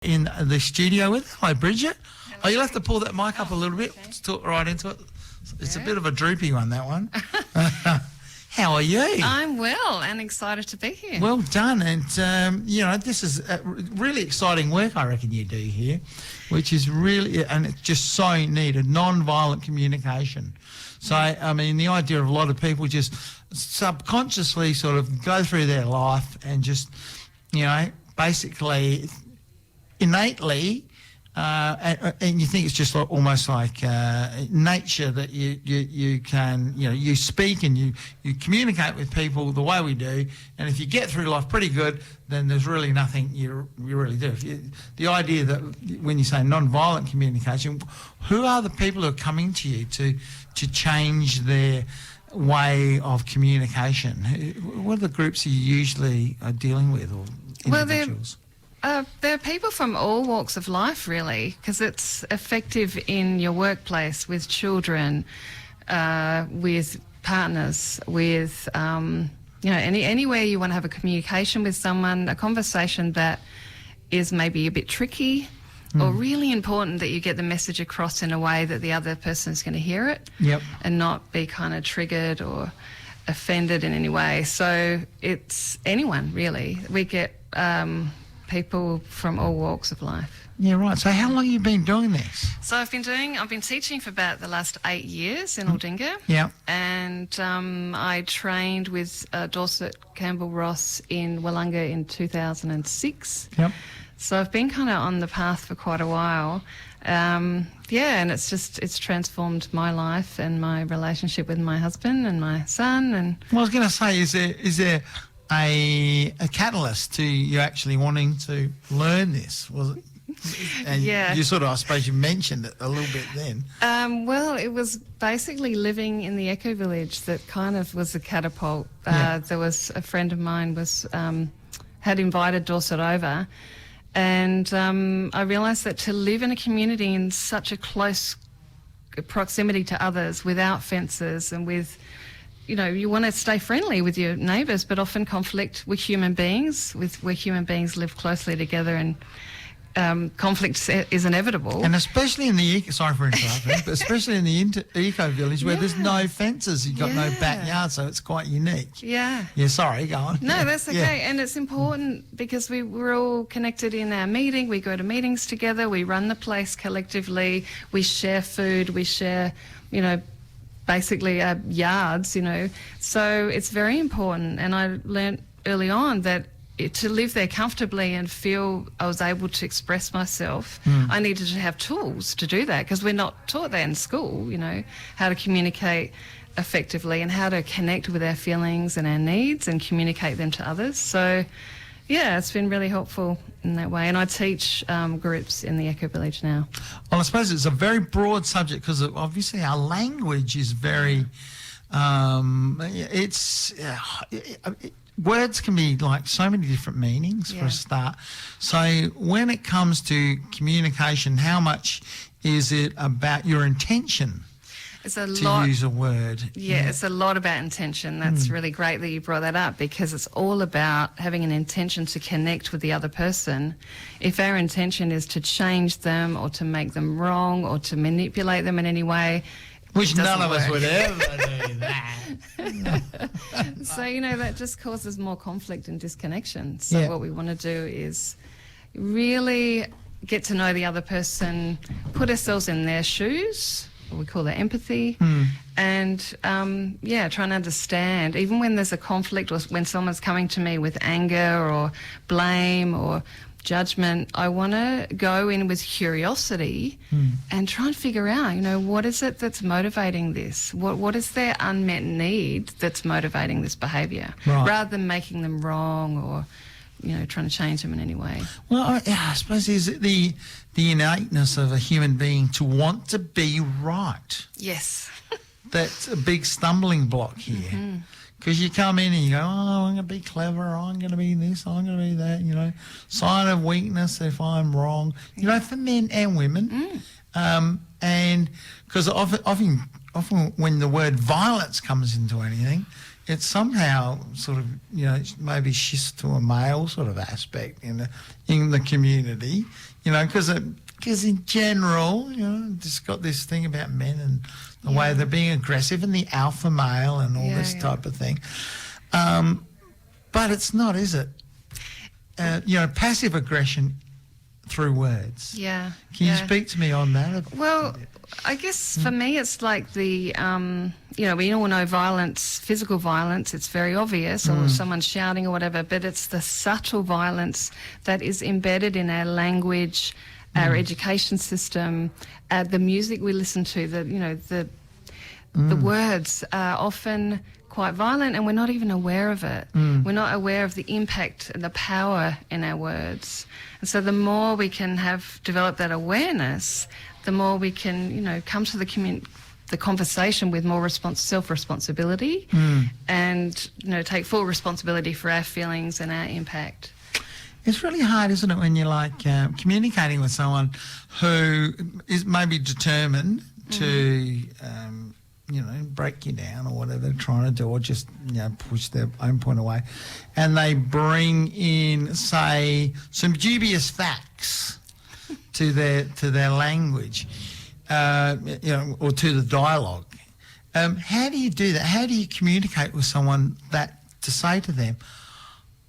in the studio with. Hi, Bridget. Hello. Oh, you'll have to pull that mic up a little bit. Let's talk right into it. It's a bit of a droopy one, that one. How are you? I'm well and excited to be here. Well done. And, this is really exciting work, I reckon you do here, which is really, and it's just so needed, non-violent communication. So, I mean, the idea of a lot of people just subconsciously sort of go through their life and just, basically innately, and you think it's just almost like nature that you can, you speak and you communicate with people the way we do, and if you get through life pretty good, then there's really nothing you really do. The idea that when you say non-violent communication, who are the people who are coming to you to change their way of communication? What are the groups you usually are dealing with, or individuals? There are people from all walks of life, really, because it's effective in your workplace, with children, with partners, with, anywhere you want to have a communication with someone, a conversation that is maybe a bit tricky or really important, that you get the message across in a way that the other person's going to hear it and not be kind of triggered or offended in any way. So it's anyone, really. We get people from all walks of life. Yeah, right. So how long have you been doing this? So I've been teaching for about the last 8 years in Aldinga. Yeah. And I trained with Dorset Campbell Ross in Willunga in 2006. Yep. So I've been kind of on the path for quite a while. And it's transformed my life and my relationship with my husband and my son. And well, I was going to say, is there a catalyst to you actually wanting to learn this? Was it? And you sort of, I suppose you mentioned it a little bit then. Well, it was basically living in the eco village that kind of was a catapult. There was a friend of mine had invited Dorset over, and I realised that to live in a community in such a close proximity to others, without fences and with, you want to stay friendly with your neighbours, but often conflict with human beings, where human beings live closely together, and conflict is inevitable. And especially in the sorry for interrupting, but especially in the eco village where there's no fences, you've got no backyard, so it's quite unique. Yeah. Yeah, sorry, go on. No, that's okay. Yeah. And it's important because we're all connected in our meeting. We go to meetings together. We run the place collectively. We share food. We share, basically yards, So it's very important. And I learnt early on that to live there comfortably and feel I was able to express myself, I needed to have tools to do that, because we're not taught that in school, how to communicate effectively and how to connect with our feelings and our needs and communicate them to others. So, yeah, it's been really helpful in that way. And I teach groups in the Eco Village now. Well, I suppose it's a very broad subject because obviously our language is very... words can be like so many different meanings for a start. So when it comes to communication, how much is it about your intention? It's a lot. Use a word. Yeah, it's a lot about intention. That's really great that you brought that up, because it's all about having an intention to connect with the other person. If our intention is to change them or to make them wrong or to manipulate them in any way, which none of us would ever do that. So, that just causes more conflict and disconnection. So what we want to do is really get to know the other person, put ourselves in their shoes. We call that empathy. And, try and understand, even when there's a conflict or when someone's coming to me with anger or blame or judgment, I want to go in with curiosity and try and figure out, what is it that's motivating this? What is their unmet need that's motivating this behaviour? Right. Rather than making them wrong or, trying to change them in any way. Well, I suppose is it the innateness of a human being to want to be right? Yes. That's a big stumbling block here. Because you come in and you go, I'm going to be clever, I'm going to be this, I'm going to be that, sign of weakness if I'm wrong, for men and women. And because often when the word violence comes into anything, it somehow sort of, maybe shifts to a male sort of aspect in the community, You know, because in general, you know, just got this thing about men and the way they're being aggressive and the alpha male and all this type of thing. But it's not, is it? You know, passive aggression through words. Yeah. Can you speak to me on that? Well, I guess for me it's like the, you know, we all know violence, physical violence, it's very obvious, or someone shouting or whatever, but it's the subtle violence that is embedded in our language, our education system, the music we listen to, the words are often quite violent and we're not even aware of it. We're not aware of the impact and the power in our words. And so the more we can develop that awareness, the more we can, you know, come to the conversation with more self-responsibility and, you know, take full responsibility for our feelings and our impact. It's really hard, isn't it, when you're like communicating with someone who is maybe determined to, you know, break you down or whatever they're trying to do, or just, you know, push their own point away, and they bring in, say, some dubious facts to their language, you know, or to the dialogue. How do you do that? How do you communicate with someone that to say to them,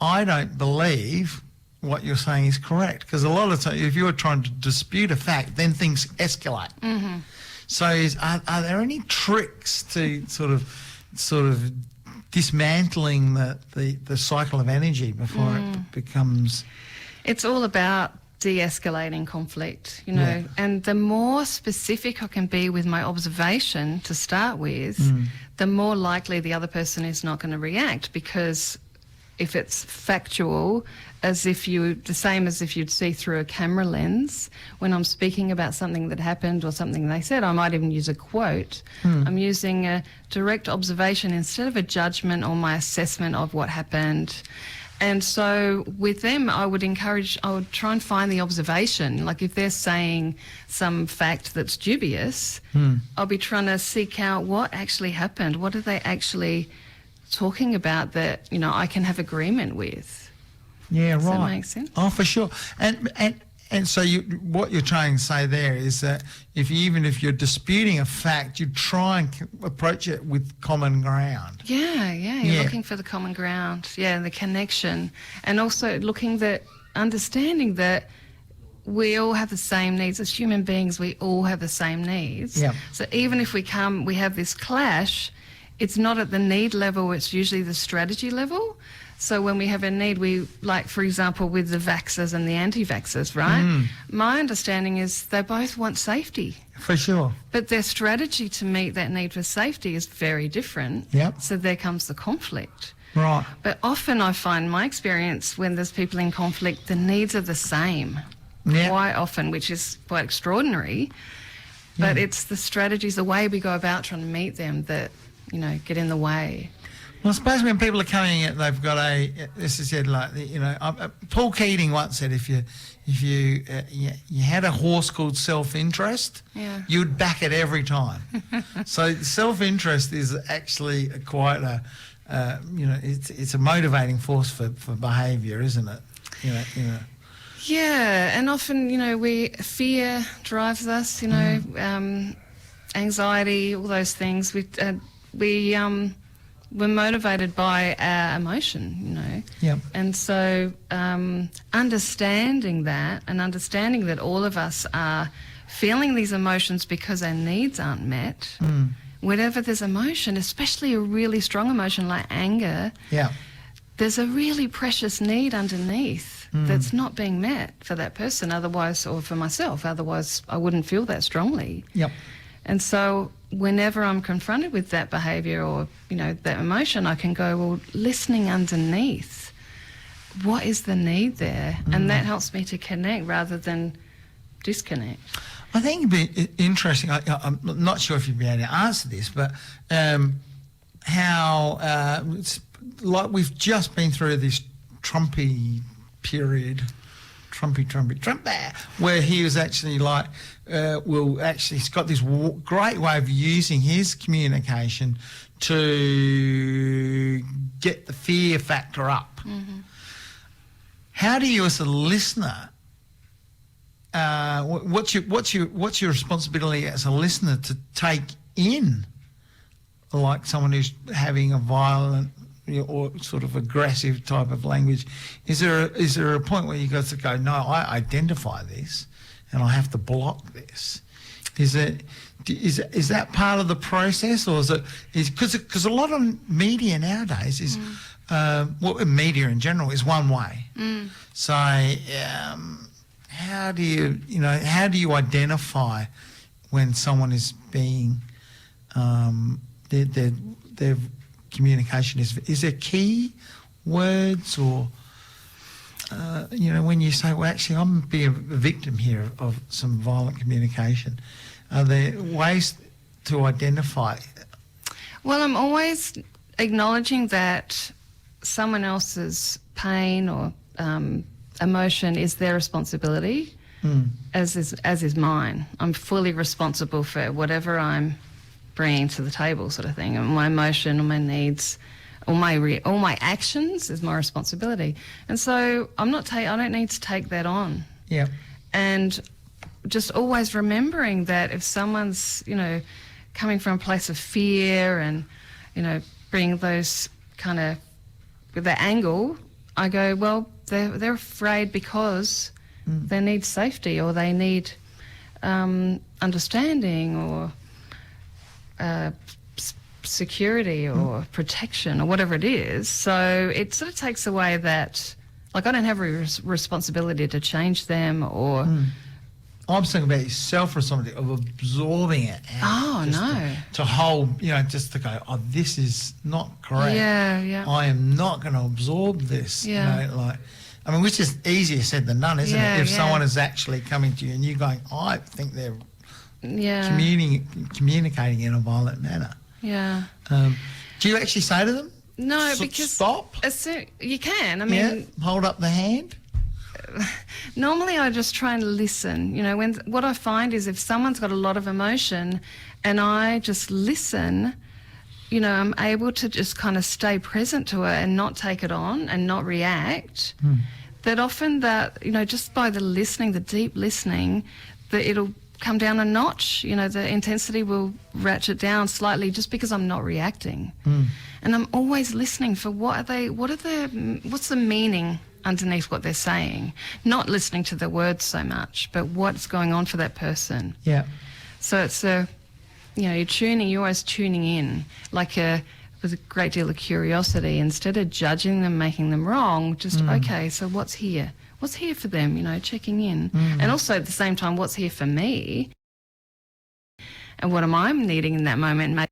I don't believe what you're saying is correct? Because a lot of times, if you're trying to dispute a fact, then things escalate. So are there any tricks to sort of dismantling the cycle of energy before it becomes... It's all about de-escalating conflict, you know, and the more specific I can be with my observation to start with, the more likely the other person is not going to react, because if it's factual, the same as if you'd see through a camera lens, when I'm speaking about something that happened or something they said, I might even use a quote. I'm using a direct observation instead of a judgment or my assessment of what happened. And so with them, I would try and find the observation. Like if they're saying some fact that's dubious, I'll be trying to seek out what actually happened. What are they actually talking about that, you know, I can have agreement with? Yeah, Does right. that make sense? Oh, for sure. And so what you're trying to say there is that even if you're disputing a fact, you try and approach it with common ground. Yeah, you're looking for the common ground, and the connection, and also understanding that we all have the same needs. As human beings, we all have the same needs. Yeah. So even if we have this clash, it's not at the need level, it's usually the strategy level. So when we have a need, like, for example, with the vaxxers and the anti-vaxxers, right? My understanding is they both want safety. For sure. But their strategy to meet that need for safety is very different. Yep. So there comes the conflict. Right. But often I find my experience when there's people in conflict, the needs are the same. Yep. Quite often, which is quite extraordinary. But it's the strategies, the way we go about trying to meet them that, you know, get in the way. Well, I suppose when people are coming in, they've got this is said, like, you know, Paul Keating once said, if you had a horse called Selfinterest, you'd back it every time. So self-interest is actually quite you know, it's a motivating force for behaviour, isn't it? You know. Yeah, and often, you know, fear drives us, you know, anxiety, all those things. We're motivated by our emotion, you know. Yeah. And so understanding that, and understanding that all of us are feeling these emotions because our needs aren't met, whenever there's emotion, especially a really strong emotion like anger, there's a really precious need underneath that's not being met for that person otherwise, or for myself, otherwise I wouldn't feel that strongly. Yep. And so whenever I'm confronted with that behaviour or, you know, that emotion, I can go, well, listening underneath, what is the need there? And that helps me to connect rather than disconnect. I think it'd be interesting, I'm not sure if you'd be able to answer this, but how, it's like we've just been through this Trumpy period, Trump, where he was actually like, he's got this great way of using his communication to get the fear factor up. How do you, as a listener, what's your responsibility as a listener to take in, like someone who's having a violent or sort of aggressive type of language? Is there a point where you got to go, no, I identify this, and I have to block this? Is that part of the process, or is it because a lot of media nowadays is media in general is one way. So how do you identify when someone is being their communication is there key words, or when you say, well, actually I'm being a victim here of some violent communication, are there ways to identify? Well, I'm always acknowledging that someone else's pain or emotion is their responsibility, as is mine. I'm fully responsible for whatever I'm bringing to the table, sort of thing. And my emotion, or my needs, all my actions is my responsibility. And so I don't need to take that on. Yeah. And just always remembering that if someone's, coming from a place of fear and, bringing those kind of, with that angle, I go, well, they're afraid because they need safety, or they need understanding, or security, or protection, or whatever it is. So it sort of takes away that, like, I don't have a responsibility to change them, or... I'm thinking about your self-responsibility of absorbing it. Oh, no. To hold, just to go, oh, this is not correct. Yeah. I am not going to absorb this. Yeah. Which is easier said than done, isn't it? If someone is actually coming to you and you're going, I think they're communicating in a violent manner. Yeah. Do you actually say to them? No, because... Stop? You can. I mean... Hold up the hand? Normally I just try and listen. What I find is if someone's got a lot of emotion and I just listen, I'm able to just kind of stay present to it and not take it on and not react, that often just by the listening, the deep listening, that it'll come down a notch. The intensity will ratchet down slightly just because I'm not reacting. And I'm always listening for what's the meaning underneath what they're saying, not listening to the words so much, but what's going on for that person. Yeah. So it's you're always tuning in, with a great deal of curiosity, instead of judging them, making them wrong, just, okay, so what's here? What's here for them, checking in. And also at the same time, what's here for me? And what am I needing in that moment?